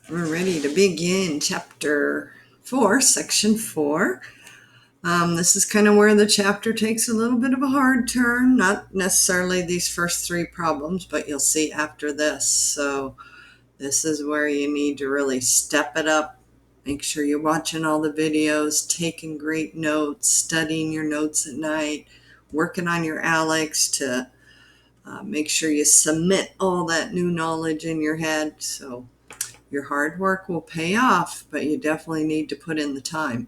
We're ready to begin chapter 4, section 4. This is kind of where the chapter takes a little bit of a hard turn. Not necessarily these first 3 problems, but you'll see after this. So this is where you need to really step it up. Make sure you're watching all the videos, taking great notes, studying your notes at night, working on your ALEKs to make sure you submit all that new knowledge in your head. So your hard work will pay off, but you definitely need to put in the time.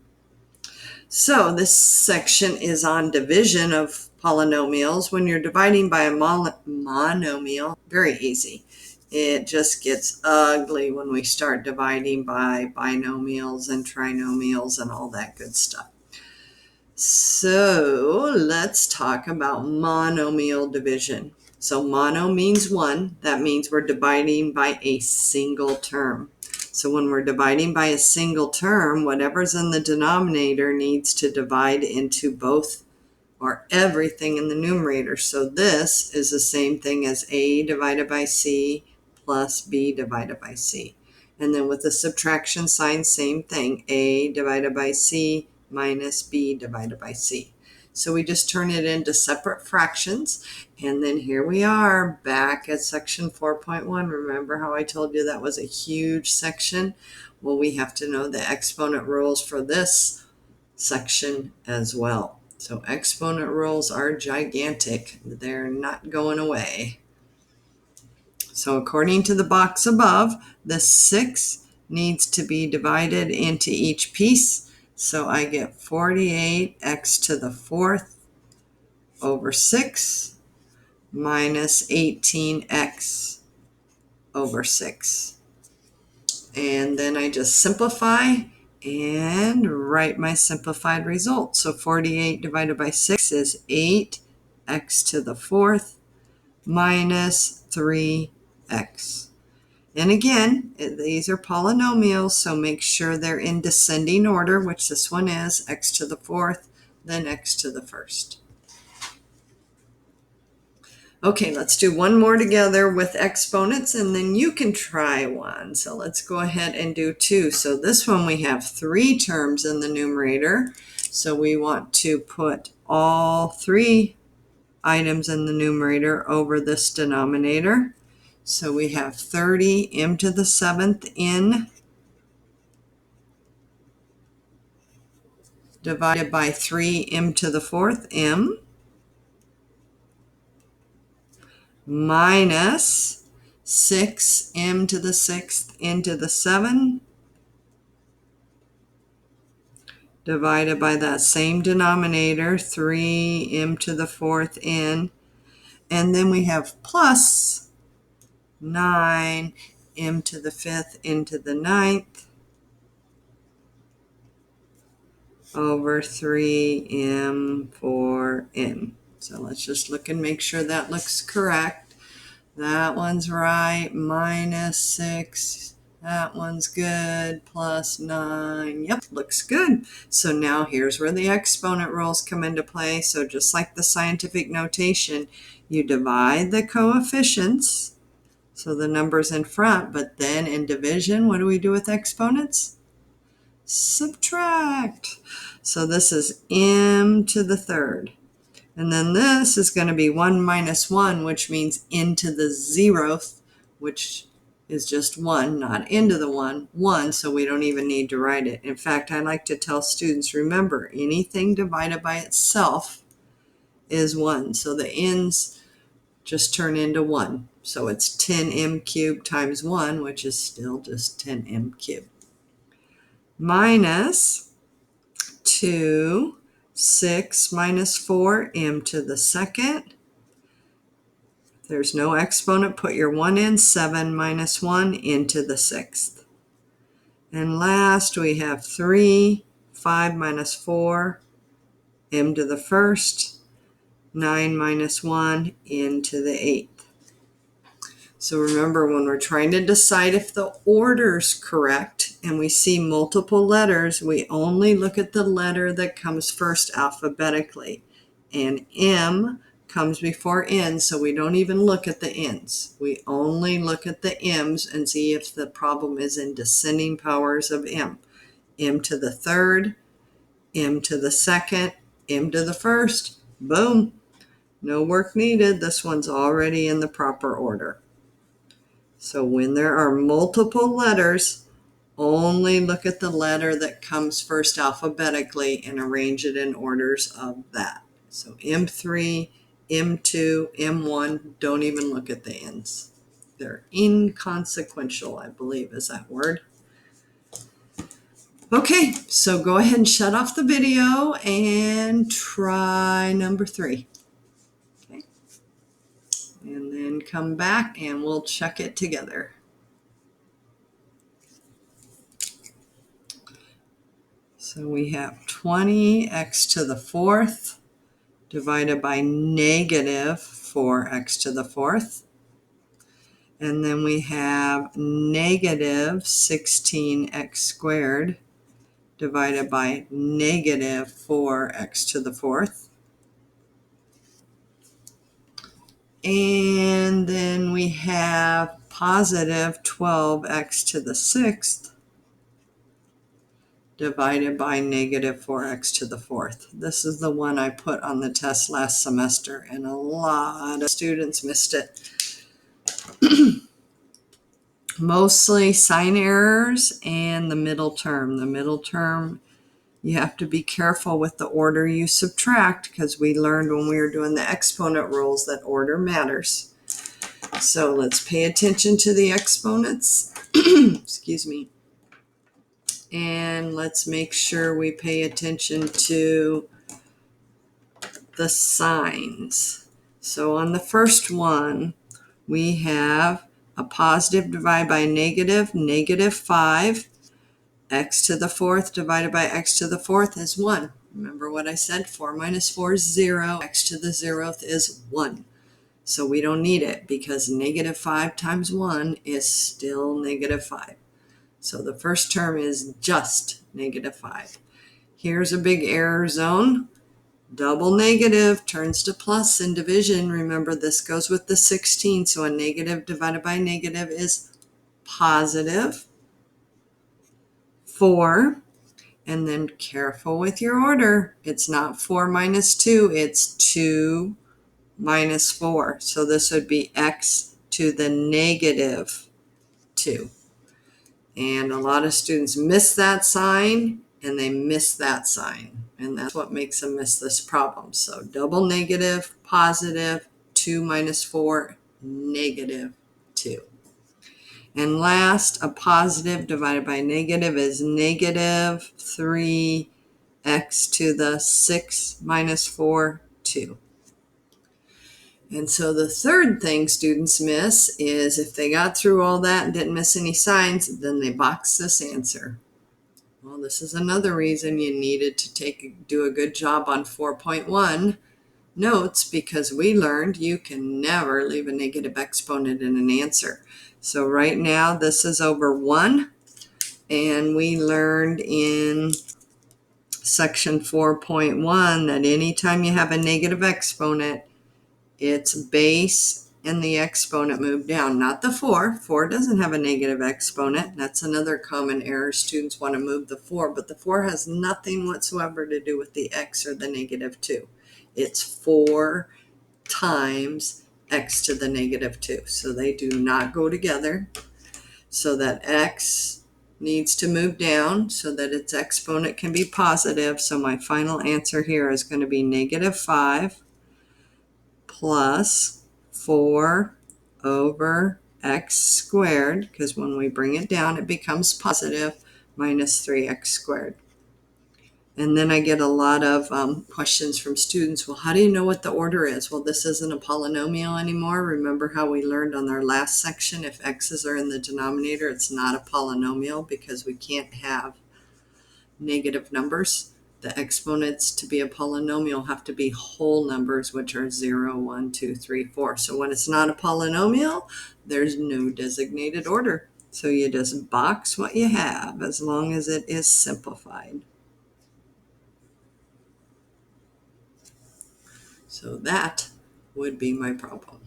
So this section is on division of polynomials. When you're dividing by a monomial, very easy. It just gets ugly when we start dividing by binomials and trinomials and all that good stuff. So let's talk about monomial division. So mono means one. That means we're dividing by a single term. So when we're dividing by a single term, whatever's in the denominator needs to divide into both or everything in the numerator. So this is the same thing as A divided by C plus B divided by C. And then with the subtraction sign, same thing. A divided by C minus B divided by C. So we just turn it into separate fractions. And then here we are back at section 4.1. Remember how I told you that was a huge section? Well, we have to know the exponent rules for this section as well. So exponent rules are gigantic. They're not going away. So according to the box above, the 6 needs to be divided into each piece. So I get 48x to the 4th over 6 minus 18x over 6. And then I just simplify and write my simplified result. So 48 divided by 6 is 8x to the 4th minus 3x. And again, these are polynomials, so make sure they're in descending order, which this one is, x to the 4th, then x to the 1st. Okay, let's do one more together with exponents, and then you can try one. So let's go ahead and do 2. So this one we have 3 terms in the numerator. So we want to put all 3 items in the numerator over this denominator. So we have 30 m to the 7th n divided by 3 m to the 4th m minus 6 m to the 6th n to the 7 divided by that same denominator, 3 m to the 4th n. And then we have plus 9 m to the 5th n to the 9th over 3m 4n. So let's just look and make sure that looks correct. That one's right, minus 6. That one's good, plus 9. Yep, looks good. So now here's where the exponent rules come into play. So just like the scientific notation, you divide the coefficients, so the numbers in front, but then in division, what do we do with exponents? Subtract. So this is m to the 3rd. And then this is going to be 1 minus 1, which means n to the 0th, which is just 1, not into the 1, so we don't even need to write it. In fact, I like to tell students, remember, anything divided by itself is 1. So the n's just turn into 1. So it's 10m cubed times 1, which is still just 10m cubed. Minus 2, 6 minus 4m to the 2nd. If there's no exponent, put your 1 in. 7 minus 1 into the 6th. And last we have 3, 5 minus 4, m to the 1st, 9 minus 1 into the 8th. So remember, when we're trying to decide if the order's correct and we see multiple letters, we only look at the letter that comes first alphabetically. And M comes before n, so we don't even look at the n's. We only look at the m's and see if the problem is in descending powers of m. M to the third, m to the second, m to the first. Boom. No work needed. This one's already in the proper order. So when there are multiple letters, only look at the letter that comes first alphabetically and arrange it in orders of that. So M3, M2, M1, don't even look at the ends. They're inconsequential, I believe is that word. Okay, so go ahead and shut off the video and try number 3. Okay. And then come back and we'll check it together. So we have 20x to the 4th divided by negative 4x to the 4th. And then we have negative 16x squared divided by negative 4x to the 4th. And then we have positive 12x to the 6th divided by negative 4x to the 4th. This is the one I put on the test last semester, and a lot of students missed it. Mostly sign errors and the middle term. The middle term, you have to be careful with the order you subtract, because we learned when we were doing the exponent rules that order matters. So let's pay attention to the exponents. Excuse me. And let's make sure we pay attention to the signs. So on the first one, we have a positive divided by negative, negative 5. X to the 4th divided by x to the 4th is 1. Remember what I said? 4 minus 4 is 0. X to the 0th is 1. So we don't need it because negative 5 times 1 is still negative 5. So the first term is just negative 5. Here's a big error zone. Double negative turns to plus in division. Remember, this goes with the 16. So a negative divided by negative is positive 4. And then careful with your order. It's not 4 minus 2. It's 2 minus 4. So this would be x to the negative 2. And a lot of students miss that sign, and they miss that sign. And that's what makes them miss this problem. So double negative, positive, 2 minus 4, negative 2. And last, a positive divided by negative is negative 3x to the 6 minus 4, 2. And so the third thing students miss is if they got through all that and didn't miss any signs, then they box this answer. Well, this is another reason you needed to do a good job on 4.1 notes, because we learned you can never leave a negative exponent in an answer. So right now this is over 1, and we learned in section 4.1 that anytime you have a negative exponent, its base and the exponent move down, not the 4. 4 doesn't have a negative exponent. That's another common error. Students want to move the 4, but the 4 has nothing whatsoever to do with the x or the negative 2. It's 4 times x to the negative 2. So they do not go together. So that x needs to move down so that its exponent can be positive. So my final answer here is going to be negative 5 plus 4 over x squared, because when we bring it down it becomes positive, minus 3x squared. And then I get a lot of questions from students. Well, how do you know what the order is? Well, this isn't a polynomial anymore. Remember how we learned on our last section, if x's are in the denominator, it's not a polynomial because we can't have negative numbers. The exponents to be a polynomial have to be whole numbers, which are 0, 1, 2, 3, 4. So when it's not a polynomial, there's no designated order. So you just box what you have as long as it is simplified. So that would be my problem.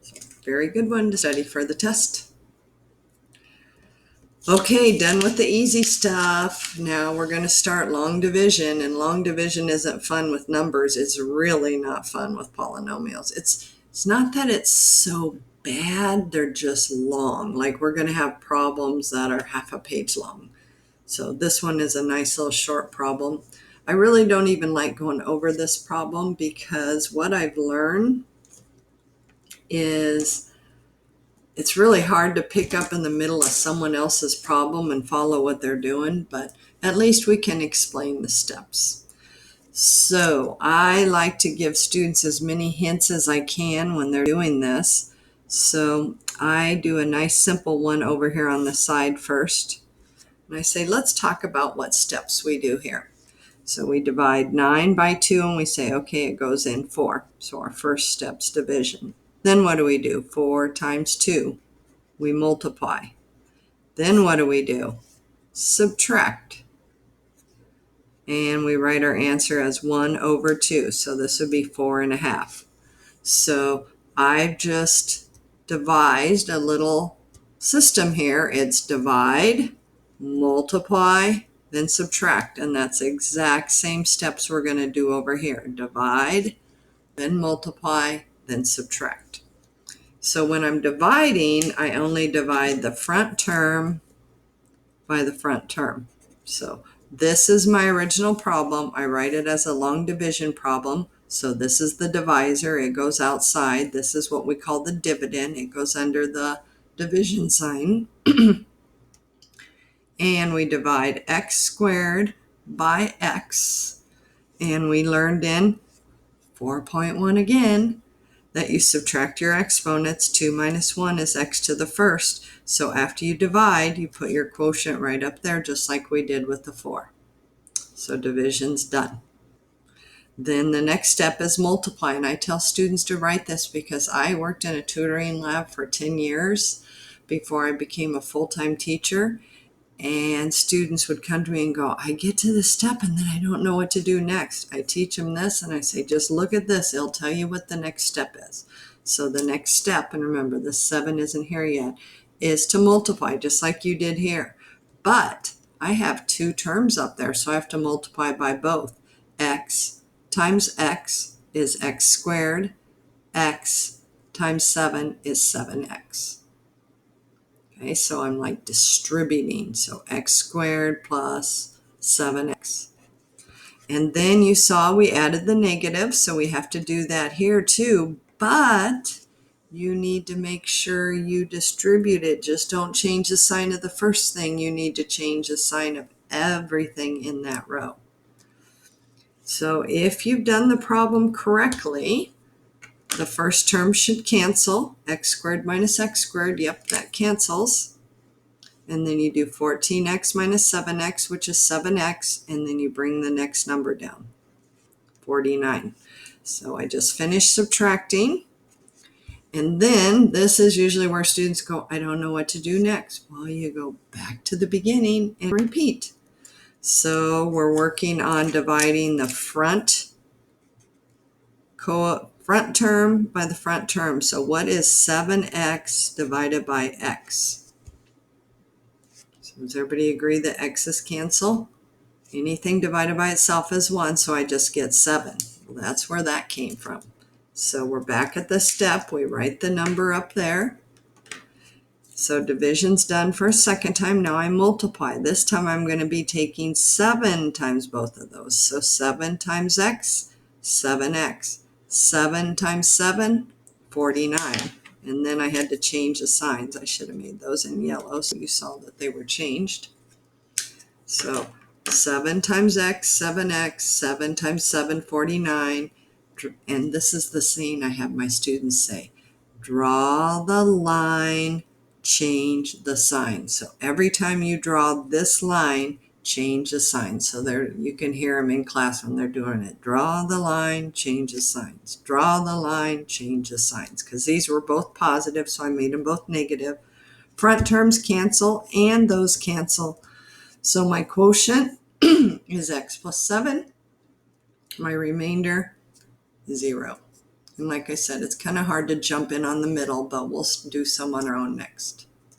So, very good one to study for the test. Okay, done with the easy stuff. Now we're going to start long division, and long division isn't fun with numbers. It's really not fun with polynomials. It's not that it's so bad, they're just long. Like we're going to have problems that are half a page long. So this one is a nice little short problem. I really don't even like going over this problem because what I've learned is it's really hard to pick up in the middle of someone else's problem and follow what they're doing, but at least we can explain the steps. So I like to give students as many hints as I can when they're doing this. So I do a nice simple one over here on the side first. And I say, let's talk about what steps we do here. So we divide 9 by 2 and we say, okay, it goes in 4. So our first step's division. Then what do? 4 times 2. We multiply. Then what do? Subtract. And we write our answer as 1 over 2. So this would be 4.5. So I've just devised a little system here. It's divide, multiply, then subtract. And that's the exact same steps we're going to do over here. Divide, then multiply, then subtract. So when I'm dividing, I only divide the front term by the front term. So this is my original problem. I write it as a long division problem. So this is the divisor. It goes outside. This is what we call the dividend. It goes under the division sign. And we divide x squared by x. And we learned in 4.1 again that you subtract your exponents. 2 minus 1 is x to the first. So after you divide, you put your quotient right up there, just like we did with the 4. So division's done. Then the next step is multiply. And I tell students to write this because I worked in a tutoring lab for 10 years before I became a full-time teacher. And students would come to me and go, I get to this step and then I don't know what to do next. I teach them this and I say, just look at this. It'll tell you what the next step is. So the next step, and remember the 7 isn't here yet, is to multiply just like you did here. But I have 2 terms up there, so I have to multiply by both. X times x is x squared. X times 7 is 7x. Okay, so I'm like distributing. So x squared plus 7x. And then you saw we added the negative, so we have to do that here too. But you need to make sure you distribute it. Just don't change the sign of the first thing. You need to change the sign of everything in that row. So if you've done the problem correctly, the first term should cancel. X squared minus x squared, yep, that cancels. And then you do 14x minus 7x, which is 7x, and then you bring the next number down, 49. So I just finished subtracting. And then this is usually where students go, I don't know what to do next. Well, you go back to the beginning and repeat. So we're working on dividing the front term by the front term. So what is 7x divided by x? So does everybody agree that x's cancel? Anything divided by itself is 1, so I just get 7. Well, that's where that came from. So we're back at the step. We write the number up there. So division's done for a second time. Now I multiply. This time I'm going to be taking 7 times both of those. So 7 times x, 7x. 7 times 7, 49. And then I had to change the signs. I should have made those in yellow so you saw that they were changed. So 7 times x, 7x, 7 times 7, 49. And this is the scene I have my students say. Draw the line, change the sign. So every time you draw this line, change the sign. So there you can hear them in class when they're doing it. Draw the line, change the signs. Draw the line, change the signs. Because these were both positive, so I made them both negative. Front terms cancel, and those cancel. So my quotient is x plus 7. My remainder 0. And like I said, it's kind of hard to jump in on the middle, but we'll do some on our own next.